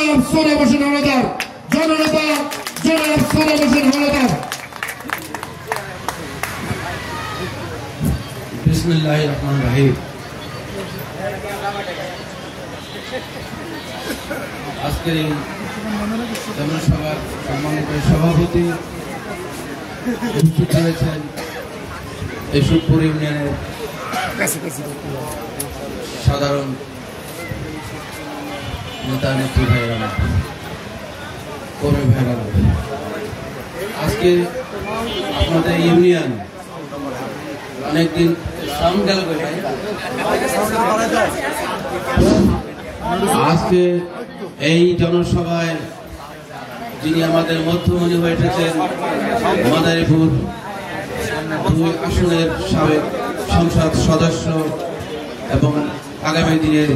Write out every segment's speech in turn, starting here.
জনাব সোনা হোসেন হাওলাদার, জননেতা জনাব সোনা হোসেন হাওলাদার। বিসমিল্লাহির রহমানির রহিম। আজকের এই জনসভার সম্মানিত সভাপতি উপস্থিত হয়েছেন এই সুখপুর ইউনিয়নের সাধারণ নেতা নেত্রী ভাইয়েরা, কর্মী ভাইয়েরা, আজকে আপনাদের ইউনিয়ন অনেকদিন সাউন্ড গেল। আজকে এই জনসভায় যিনি আমাদের মধ্যমণি হয়ে এসেছেন, মাদারীপুর 2 আসনের সাবেক সংসদ সদস্য এবং আগামী দিনের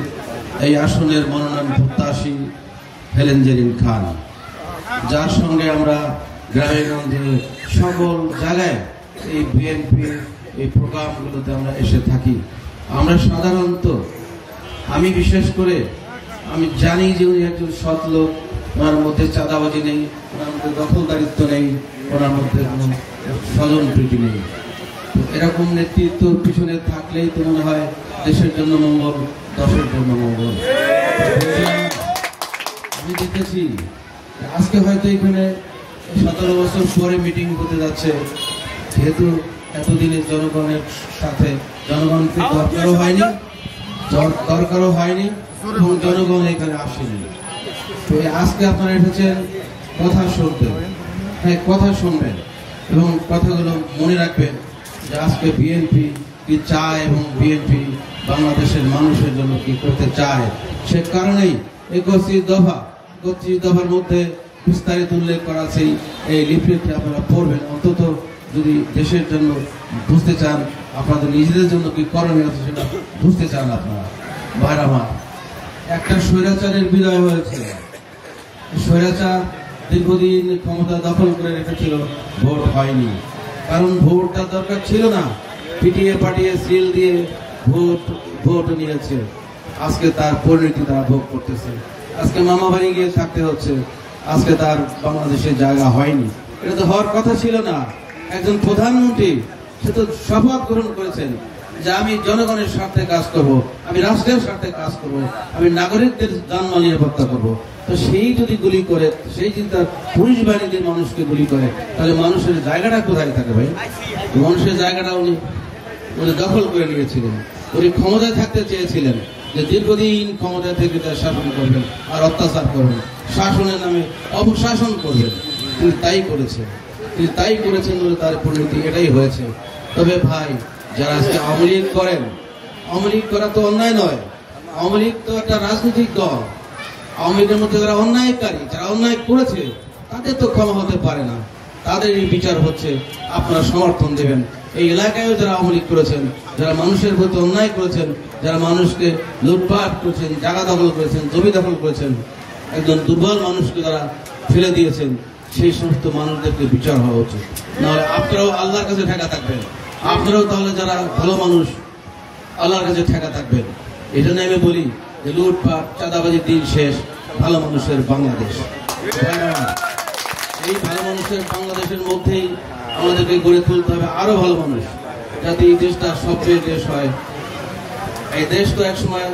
এই আসনের মনোনয়ন প্রত্যাশী হেলেন জেরিন খান, যার সঙ্গে আমরা গ্রামে গঞ্জে সকল জায়গায় এই বিএনপি এই প্রোগ্রামগুলোতে আমরা এসে থাকি। আমরা সাধারণত, আমি বিশেষ করে আমি জানি যে উনি একজন সৎ লোক, ওনার মধ্যে চাঁদাবাজি নেই, ওনার মধ্যে দখলদারিত্ব নেই, ওনার মধ্যে কোনো স্বজন প্রীতি নেই। তো এরকম নেতৃত্ব পিছনে থাকলেই তো মনে হয় দেশের জন্য মঙ্গল, দশের জন্য মঙ্গল। আমি দেখেছি আজকে হয়তো এখানে 17 বছর পরে মিটিং হতে যাচ্ছে, যেহেতু এতদিনের জনগণের সাথে জনগণকে দরকারও হয়নি এবং জনগণ এখানে আসেনি। তো আজকে আপনারা এসেছেন কথা শুনতে, হ্যাঁ কথা শুনবেন এবং কথাগুলো মনে রাখবেন যে আজকে বিএনপি কি চায় এবং বিএনপি বাংলাদেশের মানুষের জন্য কি করতে চায়। সে কারণেই 31 দফার মধ্যে বিস্তারিত উল্লেখ করা আছে। এই লিফলেটটি আপনারা পড়বেন, অন্তত যদি দেশের জন্য বুঝতে চান, আপনাদের নিজেদের জন্য কি করণীয় আছে সেটা বুঝতে চান আপনারা। ভাইরা আমার, একটা স্বৈরাচারের বিদায় হয়েছে। স্বৈরাচার দীর্ঘদিন ক্ষমতা দখল করে রেখেছিল, ভোট হয়নি, কারণ ভোটটা দরকার ছিল না, পিটিয়ে পাটিয়ে সিল দিয়ে ভোট নিয়েছে। আজকে তার পরিণতি তারা ভোগ করতেছে। আজকে মামা বাড়ি গিয়ে থাকতে হচ্ছে, আজকে তার বাংলাদেশের জায়গা হয়নি। এটা তো হওয়ার কথা ছিল না। একজন প্রধানমন্ত্রী, সে তো শপথ গ্রহণ করেছেন যে আমি জনগণের স্বার্থে কাজ করব, আমি রাষ্ট্রের স্বার্থে কাজ করব, আমি নাগরিকদের জানমাল নিরাপত্তা করব। তো সেই যদি গুলি করে, সেই চিন্তা পুলিশ বাহিনীদের মানুষকে গুলি করে, তাহলে মানুষের জায়গাটা কোথায় থাকে ভাই? মানুষের জায়গাটা উনি দখল করে নিয়েছিলেন। উনি ক্ষমতায় থাকতে চেয়েছিলেন যে দীর্ঘদিন ক্ষমতায় থেকে তার শাসন করবেন আর অত্যাচার করবেন, শাসনের নামে অপশাসন করবেন। তিনি তাই করেছেন বলে তার পরিণতি এটাই হয়েছে। তবে ভাই, যারা আজকে আওয়ামী লীগ করেন, আওয়ামী লীগ করা তো অন্যায় নয়। আওয়ামী লীগ তো একটা রাজনৈতিক দল। আওয়ামী লীগের মধ্যে যারা অন্যায়কারী, যারা অন্যায় করেছে, তাদের তো ক্ষমা হতে পারে না। তাদের এই বিচার হচ্ছে, আপনারা সমর্থন দেবেন। এই এলাকায়ও যারা আওয়ামী লীগ করেছেন, যারা মানুষের প্রতি অন্যায় করেছেন, যারা মানুষকে লুটপাট করেছেন, জায়গা দখল করেছেন, জমি দখল করেছেন, একজন দুর্বল মানুষকে যারা ফেলে দিয়েছেন, সেই সমস্ত মানুষদেরকে বিচার হওয়া উচিত। নাহলে আপনারাও আল্লাহর কাছে ঠেকা থাকবেন। আপনারাও তাহলে যারা ভালো মানুষ, আল্লাহর কাছে ঠেকা থাকবেন। এটা নিয়ে আমি বলি যে লুটপাট চাঁদাবাজির দিন শেষ, ভালো মানুষের বাংলাদেশ। এই ভালো মানুষের বাংলাদেশের মধ্যেই আমাদেরকে গড়ে তুলতে হবে আরো ভালো মানুষ, যাতে এই দেশটা সবচেয়ে দেশ হয়। এই দেশ তো একসময়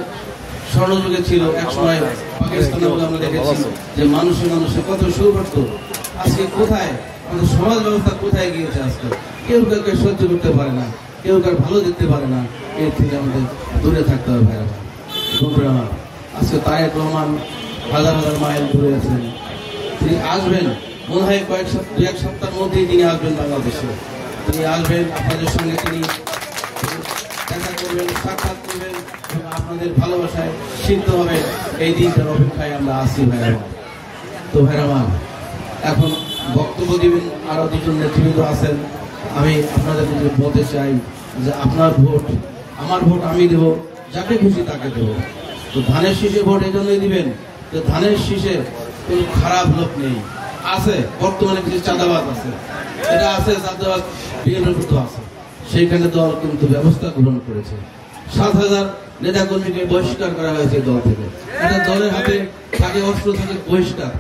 স্বর্ণযুগে ছিল, একসময় পাকিস্তানে বলে আমরা দেখেছি যে মানুষে কত সৌভাগ্য। আজকে কোথায় আমাদের সমাজ ব্যবস্থা কোথায় গিয়েছে? আজকে কেউ কাউকে সহ্য করতে পারে না, কেউ কার ভালো দেখতে পারে না। এর থেকে আমাদের দূরে থাকতে হবে ভাইরা আমার। আজকে তারেক রহমান হাজার মাইল দূরে আছেন, তিনি আসবেন মনে হয় এক সপ্তাহের মধ্যেই তিনি আসবেন বাংলাদেশে। তিনি আসবেন, আপনাদের সঙ্গে তিনি দেখা করবেন, সাক্ষাৎ করবেন, আপনাদের ভালোবাসায় সিদ্ধ হবে। এই দিনটার অপেক্ষায় আমরা আসি ভাইরা। তো ভাইরা, এখন বক্তব্য দিবেন আরো 2জন নেতৃবৃন্দ আছেন। আমি আপনাদের বলতে চাই যে আপনার ভোট, আমার ভোট আমি দেব, যাকে খুশি তাকে দেব। তো ধানের শীষে ভোট এই জন্যই দিবেন যে ধানের শীষে কোনো খারাপ লোক নেই। আছে বর্তমানে কিছু চাঁদাবাজ আছে, এটা আছে চাঁদাবাজ বিএনপির আছে, সেইখানে দল কিন্তু ব্যবস্থা গ্রহণ করেছে। 7,000 নেতাকর্মীকে বহিষ্কার করা হয়েছে দল থেকে। এটা দলের হাতে থাকে থাকে অস্ত্র থাকে বহিষ্কার,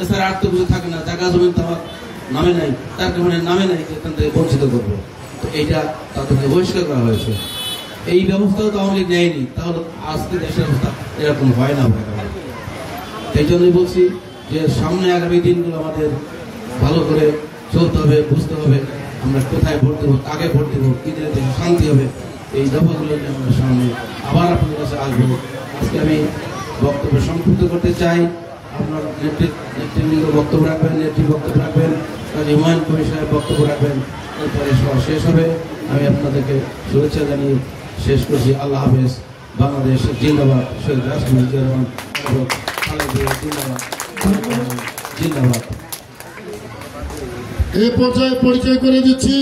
এছাড়া আর তো কিছু থাকে না। জায়গা জমি তো আমার নামে নাই, তার কারণে নামে নাই, এখান থেকে বঞ্চিত করবো। তো এইটা তাদেরকে বহিষ্কার করা হয়েছে। এই ব্যবস্থাও তো আওয়ামী লীগ নেয়নি, তাহলে আজকে দেশের অবস্থা এরকম হয় না। এই জন্যই বলছি যে সামনে আগামী দিনগুলো আমাদের ভালো করে চলতে হবে, বুঝতে হবে আমরা কোথায় ভোট দেবো, কাকে ভোট দেবো, কি দিলে দেশে শান্তি হবে। এই দফাগুলো নিয়ে আমরা সামনে আবার আপনাদের কাছে আসবো। আজকে আমি বক্তব্য সংক্ষিপ্ত করতে চাই। আপনার নেতৃবৃন্দ বক্তব্য রাখবেন, নেত্রী বক্তব্য রাখবেন, কাজী হুমায়ুন কবির সাহেব বক্তব্য রাখবেন, এরপরে সভা শেষ হবে। আমি আপনাদেরকে শুভেচ্ছা জানিয়ে শেষ করছি। আল্লাহ হাফেজ। বাংলাদেশ জিন্দাবাদ। শহীদ রাষ্ট্রপতি জিয়া রহমান জিন্দাবাদ, জিন্দাবাদ। এই পর্যায়ে পরিচয় করে দিচ্ছি